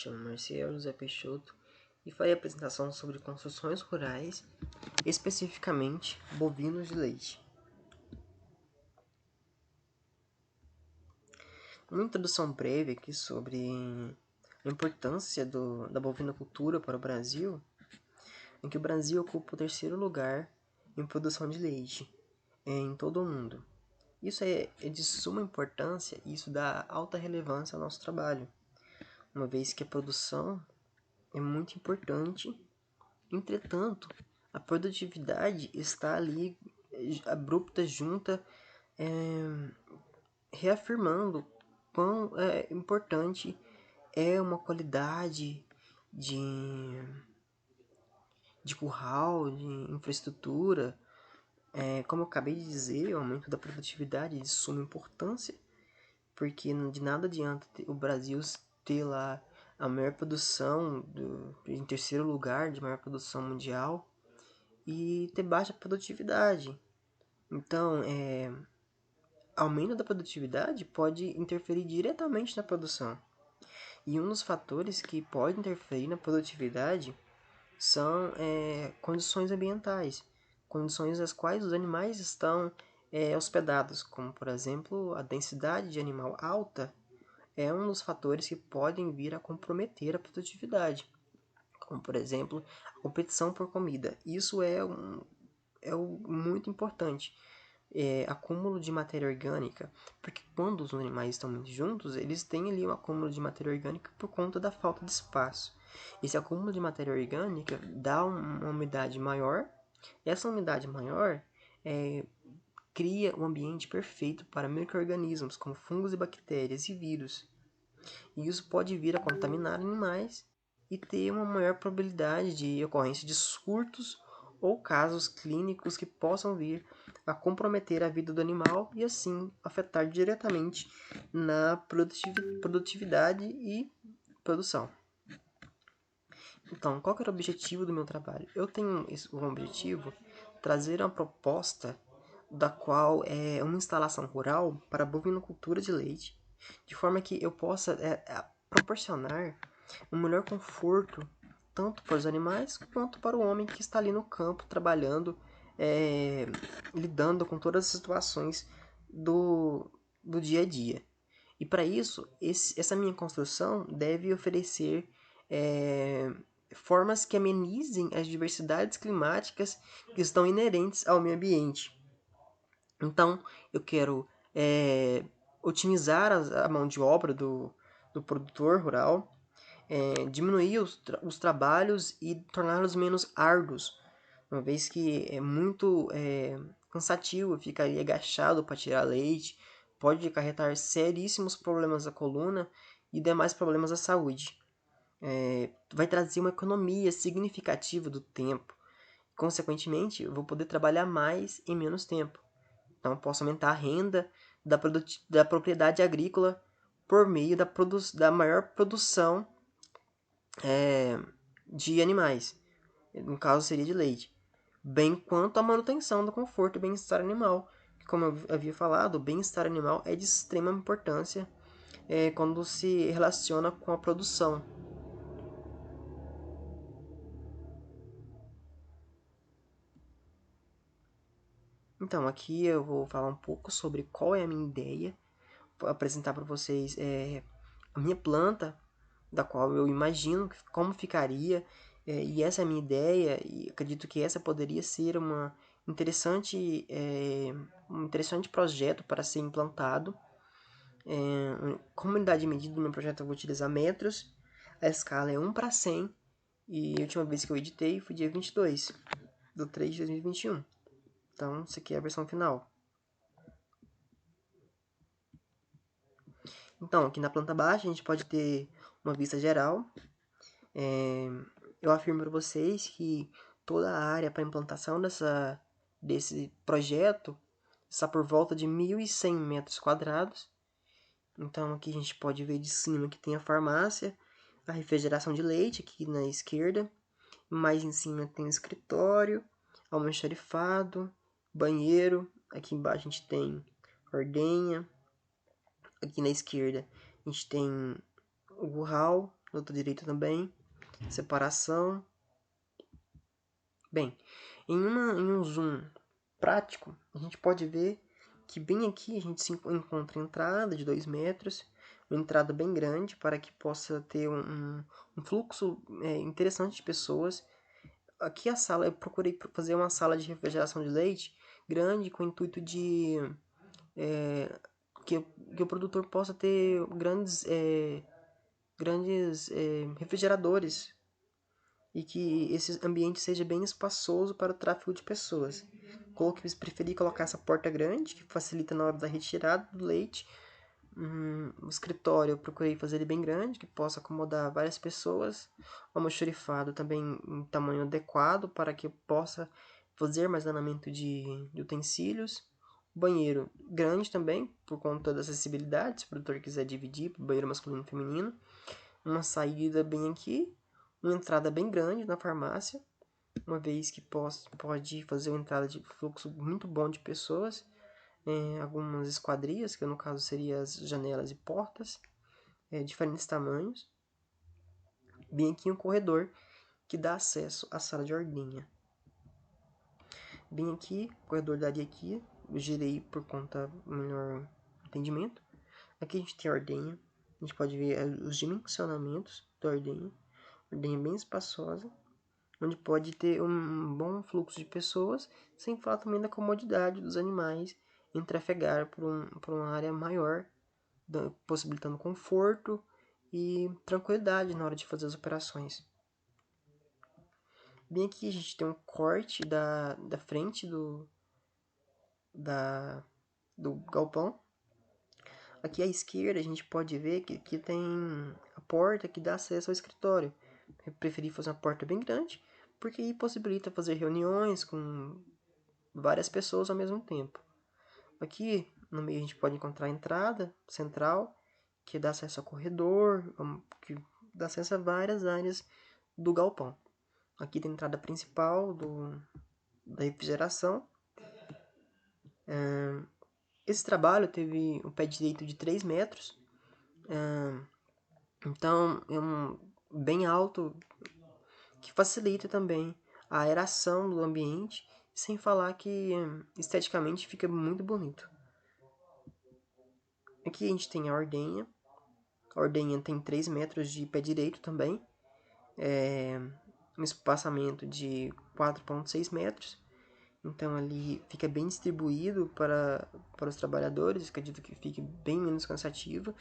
chamo Marcelo José Peixoto e farei a apresentação sobre construções rurais, especificamente bovinos de leite. Uma introdução breve aqui sobre a importância da bovinocultura para o Brasil, em que o Brasil ocupa o terceiro lugar em produção de leite em todo o mundo. Isso é de suma importância e isso dá alta relevância ao nosso trabalho, uma vez que a produção é muito importante. Entretanto, a produtividade está ali abrupta, junta, reafirmando quão importante é uma qualidade de curral, de infraestrutura. Como eu acabei de dizer, o aumento da produtividade é de suma importância, porque de nada adianta o Brasil ter lá a maior produção, em terceiro lugar de maior produção mundial, e ter baixa produtividade. Então, aumento da produtividade pode interferir diretamente na produção. E um dos fatores que pode interferir na produtividade são condições ambientais, condições nas quais os animais estão hospedados, como, por exemplo, a densidade de animal alta é um dos fatores que podem vir a comprometer a produtividade, como, por exemplo, a competição por comida. Isso é muito importante. Acúmulo de matéria orgânica, porque quando os animais estão muito juntos, eles têm ali um acúmulo de matéria orgânica por conta da falta de espaço. Esse acúmulo de matéria orgânica dá uma umidade maior, e essa umidade maior cria um ambiente perfeito para micro-organismos, como fungos e bactérias e vírus. E isso pode vir a contaminar animais e ter uma maior probabilidade de ocorrência de surtos ou casos clínicos que possam vir a comprometer a vida do animal e assim afetar diretamente na produtividade e produção. Então, qual que era o objetivo do meu trabalho? Eu tenho um objetivo, trazer uma proposta da qual é uma instalação rural para bovinocultura de leite, de forma que eu possa proporcionar um melhor conforto tanto para os animais quanto para o homem que está ali no campo trabalhando, lidando com todas as situações do dia a dia. E para isso, essa minha construção deve oferecer formas que amenizem as diversidades climáticas que estão inerentes ao meio ambiente. Então, eu quero otimizar a mão de obra do produtor rural, diminuir os trabalhos e torná-los menos árduos, uma vez que é muito cansativo ficar ali agachado para tirar leite, pode acarretar seríssimos problemas à coluna e demais problemas à saúde. Vai trazer uma economia significativa do tempo. Consequentemente, eu vou poder trabalhar mais em menos tempo. Então, posso aumentar a renda da propriedade agrícola por meio da maior produção de animais. No caso, seria de leite. Bem quanto a manutenção do conforto e bem-estar animal. Como eu havia falado, o bem-estar animal é de extrema importância quando se relaciona com a produção. Então, aqui eu vou falar um pouco sobre qual é a minha ideia, vou apresentar para vocês a minha planta, da qual eu imagino como ficaria, e essa é a minha ideia, e acredito que essa poderia ser um interessante projeto para ser implantado. Como unidade de medida do meu projeto eu vou utilizar metros, a escala é 1:100, e a última vez que eu editei foi dia 22/3/2021. Então, isso aqui é a versão final. Então, aqui na planta baixa a gente pode ter uma vista geral. Eu afirmo para vocês que toda a área para implantação desse projeto está por volta de 1.100 metros quadrados. Então, aqui a gente pode ver de cima que tem a farmácia, a refrigeração de leite aqui na esquerda. Mais em cima tem o escritório, almoxarifado, banheiro. Aqui embaixo a gente tem ordenha. Aqui na esquerda a gente tem o curral na outra direita também, separação. Bem, em um zoom prático, a gente pode ver que bem aqui a gente se encontra entrada de 2 metros, uma entrada bem grande para que possa ter um fluxo interessante de pessoas. Aqui a sala, eu procurei fazer uma sala de refrigeração de leite grande com o intuito de que o produtor possa ter grandes refrigeradores e que esse ambiente seja bem espaçoso para o tráfego de pessoas. Preferi colocar essa porta grande, que facilita na hora da retirada do leite. O escritório eu procurei fazer ele bem grande, que possa acomodar várias pessoas. O almoxarifado também em tamanho adequado para que eu possa fazer armazenamento de utensílios. O banheiro grande também, por conta da acessibilidade, se o produtor quiser dividir para banheiro masculino e feminino. Uma saída bem aqui, uma entrada bem grande na farmácia, uma vez que pode fazer uma entrada de fluxo muito bom de pessoas. Algumas esquadrias, que no caso seriam as janelas e portas, diferentes tamanhos. Bem aqui um corredor que dá acesso à sala de ordenha. Bem aqui, o corredor daria aqui, eu girei por conta do melhor entendimento. Aqui a gente tem a ordenha, a gente pode ver os dimensionamentos da ordenha. Ordenha bem espaçosa, onde pode ter um bom fluxo de pessoas, sem falar também da comodidade dos animais em trafegar por uma área maior, possibilitando conforto e tranquilidade na hora de fazer as operações. Bem aqui a gente tem um corte da frente do galpão. Aqui à esquerda a gente pode ver que aqui tem a porta que dá acesso ao escritório. Eu preferi fazer uma porta bem grande, porque aí possibilita fazer reuniões com várias pessoas ao mesmo tempo. Aqui no meio a gente pode encontrar a entrada central, que dá acesso ao corredor, que dá acesso a várias áreas do galpão. Aqui tem a entrada principal da refrigeração. Esse trabalho teve um pé direito de 3 metros. Então é bem alto, que facilita também a aeração do ambiente, sem falar que esteticamente fica muito bonito. Aqui a gente tem a ordenha. A ordenha tem 3 metros de pé direito também. Um espaçamento de 4,6 metros. Então ali fica bem distribuído para os trabalhadores. Acredito que fique bem menos cansativo.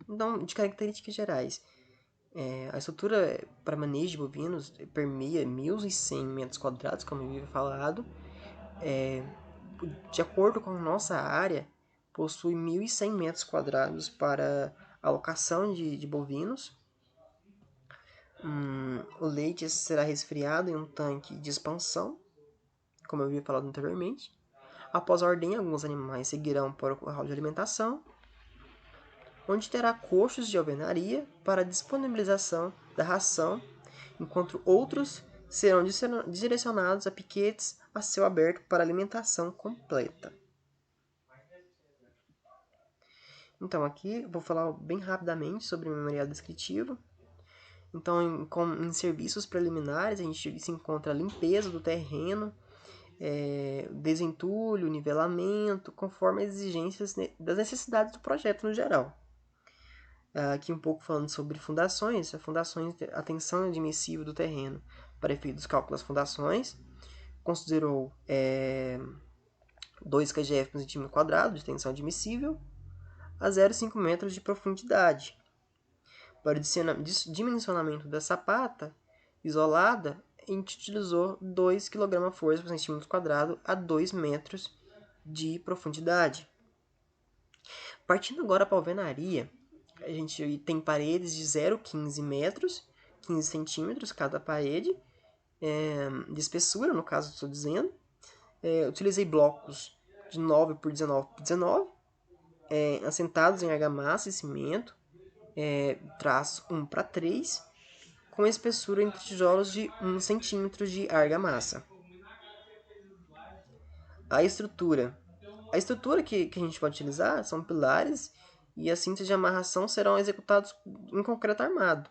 Então, de características gerais, a estrutura para manejo de bovinos permeia 1.100 metros quadrados, como eu havia falado. De acordo com a nossa área, possui 1.100 metros quadrados para alocação de bovinos. O leite será resfriado em um tanque de expansão, como eu havia falado anteriormente. Após a ordenha, alguns animais seguirão para o curral de alimentação, onde terá coxos de alvenaria para a disponibilização da ração, enquanto outros serão direcionados a piquetes a céu aberto para alimentação completa. Então aqui vou falar bem rapidamente sobre o memorial descritivo. Então em serviços preliminares a gente se encontra a limpeza do terreno, desentulho, nivelamento, conforme as exigências das necessidades do projeto no geral. Aqui um pouco falando sobre fundações. A tensão admissível do terreno para efeito dos cálculos das fundações considerou 2 kgf por centímetro quadrado de tensão admissível a 0,5 metros de profundidade. Para o dimensionamento da sapata isolada, a gente utilizou 2 kg força por centímetro quadrado a 2 metros de profundidade. Partindo agora para a alvenaria, a gente tem paredes de 0,15 metros, 15 centímetros cada parede, de espessura, no caso estou dizendo. Utilizei blocos de 9 por 19 por 19, assentados em argamassa e cimento, traço 1:3, com espessura entre tijolos de 1 centímetro de argamassa. A estrutura que a gente pode utilizar são pilares e as cintas de amarração serão executados em concreto armado,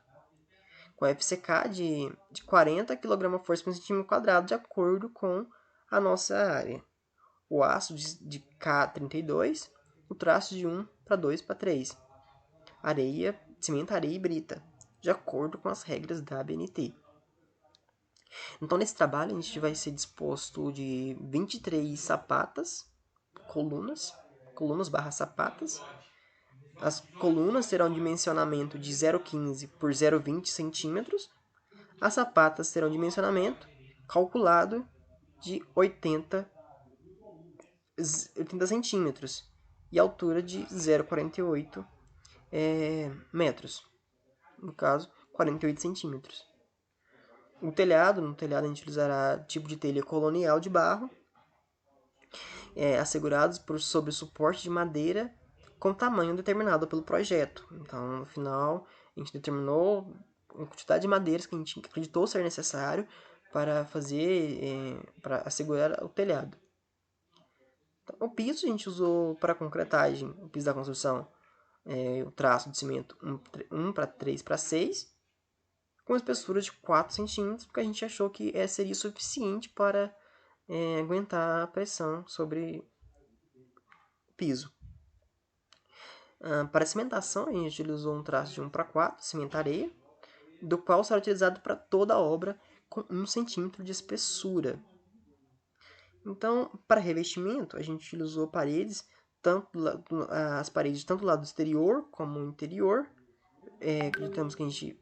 com FCK de 40 kg/força por centímetro quadrado, de acordo com a nossa área. O aço de K32, o traço de 1:2:3. Areia, cimento, areia e brita, de acordo com as regras da ABNT. Então, nesse trabalho, a gente vai ser disposto de 23 sapatas, colunas/sapatas. As colunas terão um dimensionamento de 0,15 por 0,20 centímetros. As sapatas terão um dimensionamento calculado de 80 centímetros e altura de 0,48 metros. No caso, 48 centímetros. No telhado a gente utilizará tipo de telha colonial de barro, assegurados sobre suporte de madeira com tamanho determinado pelo projeto. Então, no final, a gente determinou a quantidade de madeiras que a gente acreditou ser necessário para para assegurar o telhado. Então, o piso a gente usou para concretagem, o piso da construção, o traço de cimento 1:3:6, com espessura de 4 centímetros, porque a gente achou que seria suficiente para aguentar a pressão sobre o piso. Para a cimentação, a gente utilizou um traço de 1:4, cimento areia, do qual será utilizado para toda a obra com 1 centímetro de espessura. Então, para revestimento, a gente utilizou as paredes tanto do lado exterior como do interior. Acreditamos que a gente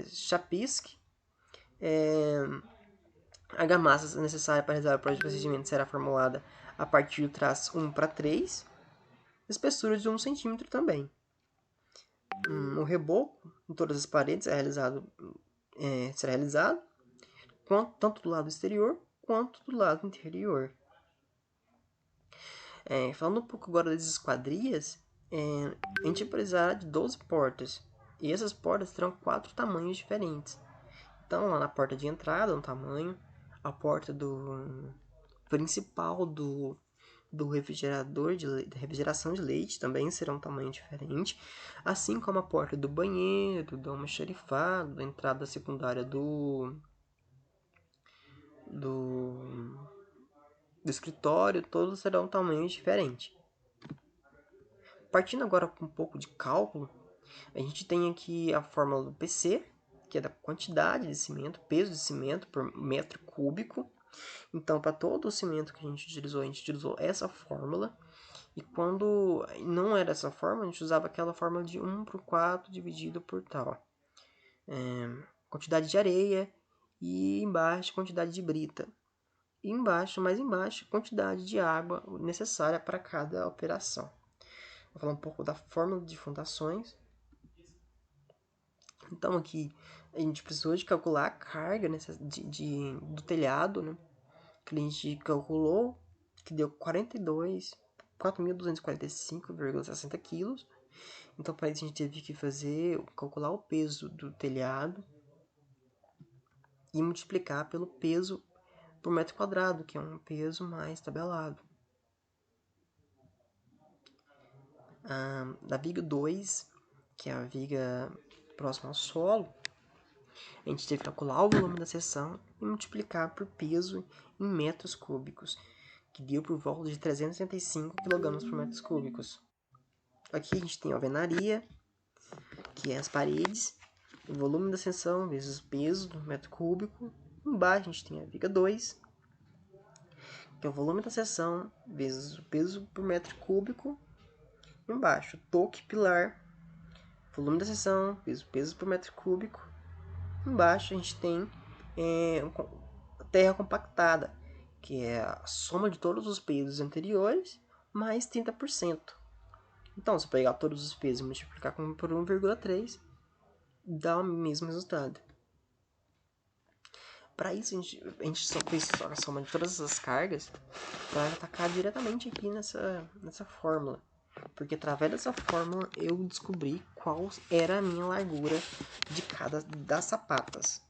chapisque. A argamassa necessária para realizar o procedimento será formulada a partir do traço 1:3, espessura de 1 centímetro também. O reboco em todas as paredes será realizado tanto do lado exterior quanto do lado interior. Falando um pouco agora das esquadrias, a gente precisará de 12 portas, e essas portas terão 4 tamanhos diferentes. Então, lá na porta de entrada, um tamanho, a porta principal do refrigerador de refrigeração de leite também será um tamanho diferente, assim como a porta do banheiro, do almoxarifado, da entrada secundária do escritório, todos serão tamanhos diferentes. Partindo agora com um pouco de cálculo, a gente tem aqui a fórmula do PC, que é da quantidade de cimento, peso de cimento por metro cúbico. Então, para todo o cimento que a gente utilizou essa fórmula. E quando não era essa fórmula, a gente usava aquela fórmula de 1/4 dividido por tal. Quantidade de areia e embaixo quantidade de brita. E mais embaixo, quantidade de água necessária para cada operação. Vou falar um pouco da fórmula de fundações. Então, aqui a gente precisou de calcular a carga do telhado, né? Que a gente calculou, que deu 4.245,60 kg. Então, para isso a gente teve que calcular o peso do telhado e multiplicar pelo peso por metro quadrado, que é um peso mais tabelado. Da viga 2, que é a viga próxima ao solo, a gente teve que calcular o volume da seção e multiplicar por peso em metros cúbicos, que deu por volta de 365 kg por metros cúbicos. Aqui a gente tem a alvenaria, que é as paredes, o volume da seção vezes o peso do metro cúbico. Embaixo a gente tem a viga 2, que é o volume da seção vezes o peso por metro cúbico. Embaixo, toque pilar, volume da seção vezes o peso por metro cúbico. Embaixo a gente tem terra compactada, que é a soma de todos os pesos anteriores mais 30%. Então, se eu pegar todos os pesos e multiplicar por 1,3, dá o mesmo resultado. Para isso, a gente só fez a soma de todas as cargas para atacar diretamente aqui nessa fórmula. Porque através dessa fórmula eu descobri qual era a minha largura de cada das sapatas.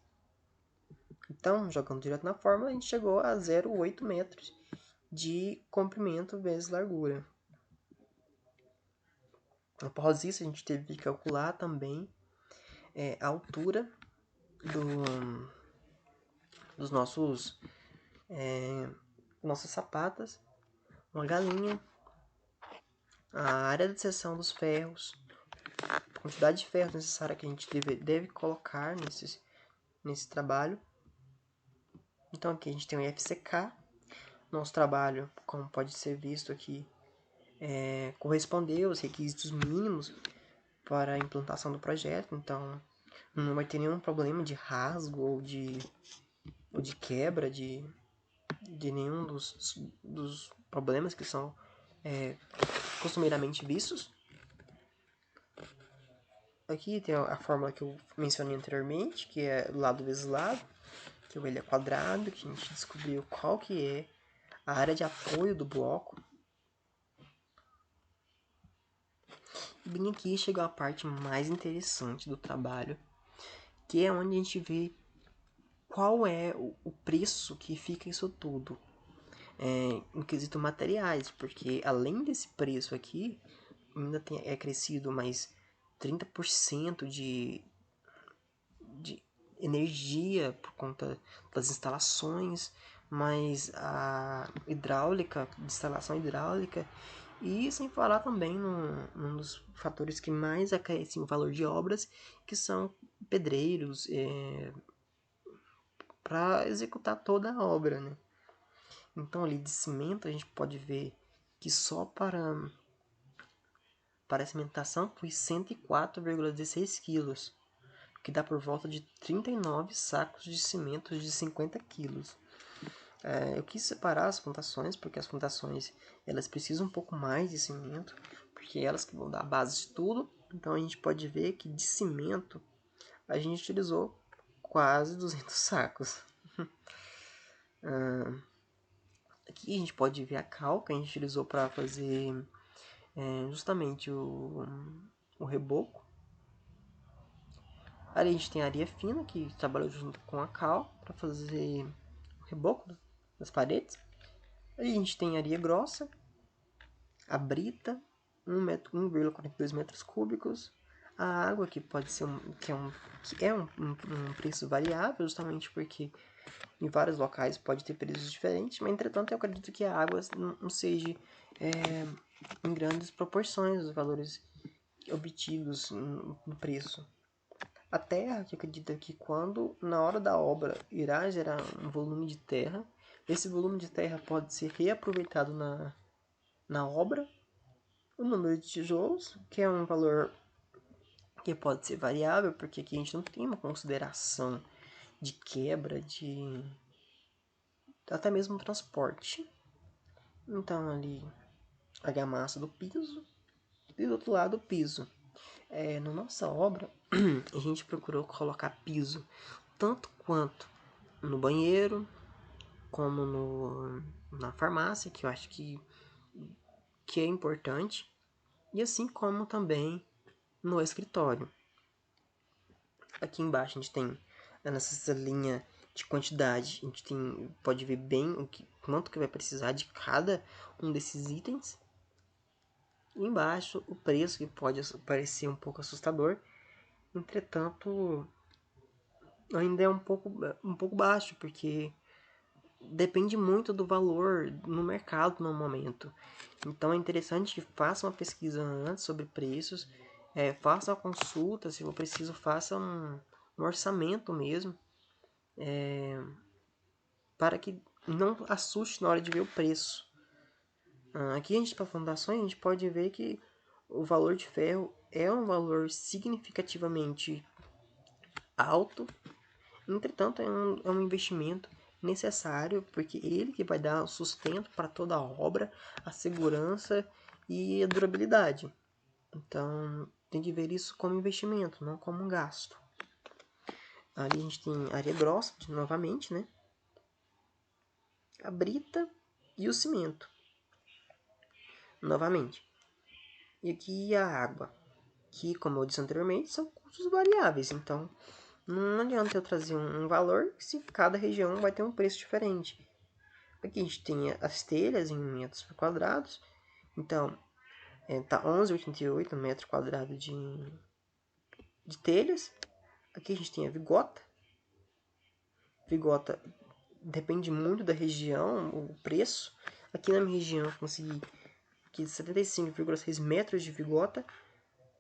Então, jogando direto na fórmula, a gente chegou a 0,8 metros de comprimento vezes largura. Após isso, a gente teve que calcular também a altura dos nossas sapatas, uma galinha, a área de seção dos ferros, a quantidade de ferros necessária que a gente deve colocar nesse trabalho. Então aqui a gente tem o FCK. Nosso trabalho, como pode ser visto aqui, correspondeu aos requisitos mínimos para a implantação do projeto. Então não vai ter nenhum problema de rasgo ou de quebra de nenhum dos problemas que são costumeiramente vistos. Aqui tem a fórmula que eu mencionei anteriormente, que é lado vezes lado, que ele é quadrado, que a gente descobriu qual que é a área de apoio do bloco. E bem aqui chegou a parte mais interessante do trabalho, que é onde a gente vê qual é o preço que fica isso tudo. Em quesito materiais, porque além desse preço aqui, ainda é crescido mais 30% de energia por conta das instalações, mais a hidráulica, instalação hidráulica, e sem falar também num dos fatores que mais acrescem o valor de obras, que são pedreiros, para executar toda a obra, né? Então ali de cimento a gente pode ver que só para a cimentação foi 104,16 quilos, que dá por volta de 39 sacos de cimento de 50 quilos. Eu quis separar as fundações, porque as fundações elas precisam um pouco mais de cimento, porque elas que vão dar a base de tudo. Então a gente pode ver que de cimento a gente utilizou quase 200 sacos. Aqui a gente pode ver a cal que a gente utilizou para fazer justamente o reboco. Ali a gente tem a areia fina, que trabalhou junto com a cal para fazer o reboco das paredes. Aí a gente tem a areia grossa, a brita, 1,42 metros cúbicos. A água, que pode ser um preço variável, justamente porque em vários locais pode ter preços diferentes, mas entretanto eu acredito que a água não seja em grandes proporções os valores obtidos no preço. A terra, que acredita que quando na hora da obra irá gerar um volume de terra, esse volume de terra pode ser reaproveitado na obra. O número de tijolos, que é um valor que pode ser variável, porque aqui a gente não tem uma consideração de quebra, de até mesmo transporte. Então ali a argamassa do piso e do outro lado o piso. Na nossa obra a gente procurou colocar piso tanto quanto no banheiro como na farmácia, que eu acho que é importante, e assim como também no escritório. Aqui embaixo a gente tem nessa linha de quantidade, a gente pode ver bem quanto que vai precisar de cada um desses itens. E embaixo o preço, que pode parecer um pouco assustador, entretanto ainda é um pouco baixo, porque depende muito do valor no mercado no momento. Então é interessante que faça uma pesquisa antes sobre preços, faça uma consulta, se for preciso, faça um orçamento mesmo, para que não assuste na hora de ver o preço. Aqui a gente, para fundações, a gente pode ver que o valor de ferro é um valor significativamente alto, entretanto é um investimento necessário, porque ele que vai dar o sustento para toda a obra, a segurança e a durabilidade. Então tem que ver isso como investimento, não como um gasto. Ali a gente tem areia grossa, novamente, né? A brita e o cimento, novamente. E aqui a água, que, como eu disse anteriormente, são custos variáveis. Então não adianta eu trazer um valor se cada região vai ter um preço diferente. Aqui a gente tem as telhas em metros por quadrados. Então, Tá 11,88 metro quadrado de telhas. Aqui a gente tem a vigota. Vigota depende muito da região, o preço. Aqui na minha região eu consegui aqui 75,6 metros de vigota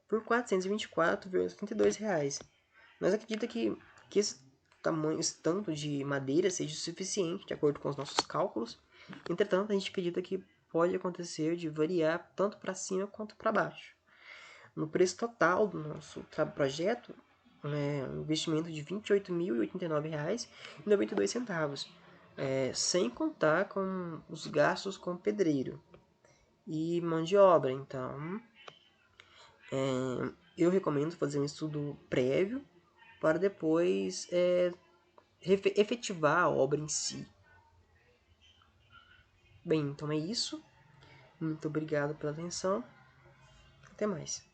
por R$ 424,32 reais. Nós acreditamos que esse tamanho, esse tanto de madeira seja suficiente, de acordo com os nossos cálculos. Entretanto, a gente acredita que pode acontecer de variar tanto para cima quanto para baixo. No preço total do nosso projeto, um investimento de R$ 28.089,92, sem contar com os gastos com pedreiro e mão de obra. Então, eu recomendo fazer um estudo prévio para depois efetivar a obra em si. Bem, então é isso. Muito obrigado pela atenção. Até mais.